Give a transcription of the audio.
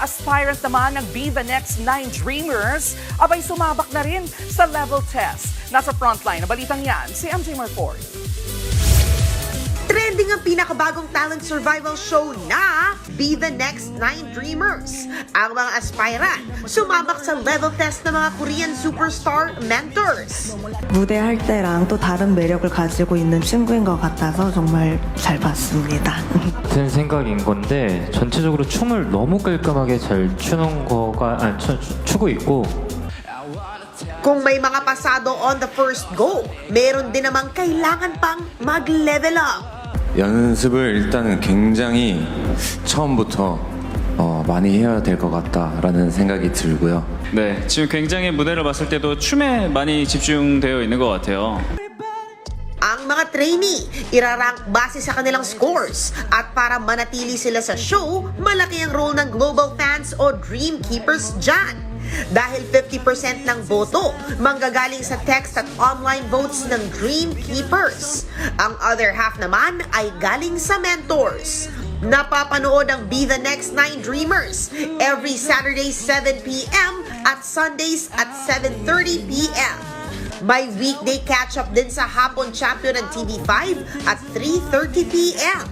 mga aspirant naman ng Be the Next 9 Dreamers, abay sumabak na rin sa level test. Nasa frontline na balitang yan, si MJ Marford. Trending ang pinakabagong talent survival show na Be the Next 9 Dreamers. Ang mga aspirant sumabak sa level test ng mga Korean superstar mentors. 무대할 때랑 또 다른 매력을 가지고 있는 친구인 것 같아서 정말 잘 봤습니다. 제 생각인 건데 전체적으로 춤을 너무 깔끔하게 잘 추는 거가 추고 있고 Kung may mga pasado on the first go, meron din namang kailangan pang mag-level up. 연습을 일단은 굉장히 처음부터 많이 해야 될 것 같다라는 생각이 들고요. 네, 지금 굉장히 무대를 봤을 때도 춤에 많이 집중되어 있는 것 같아요. Ang mga trainee, irarank base sa kanilang scores. At para manatili sila sa show, malaki ang role ng global fans o Dream Keepers dyan. Dahil 50% ng boto manggagaling sa text at online votes ng Dream Keepers. Ang other half naman ay galing sa mentors. Napapanood ang Be the Next 9 Dreamers every Saturday 7 p.m. at Sundays at 7:30 p.m. May weekday catch-up din sa Hapon Champion ng TV5 at 3:30 p.m.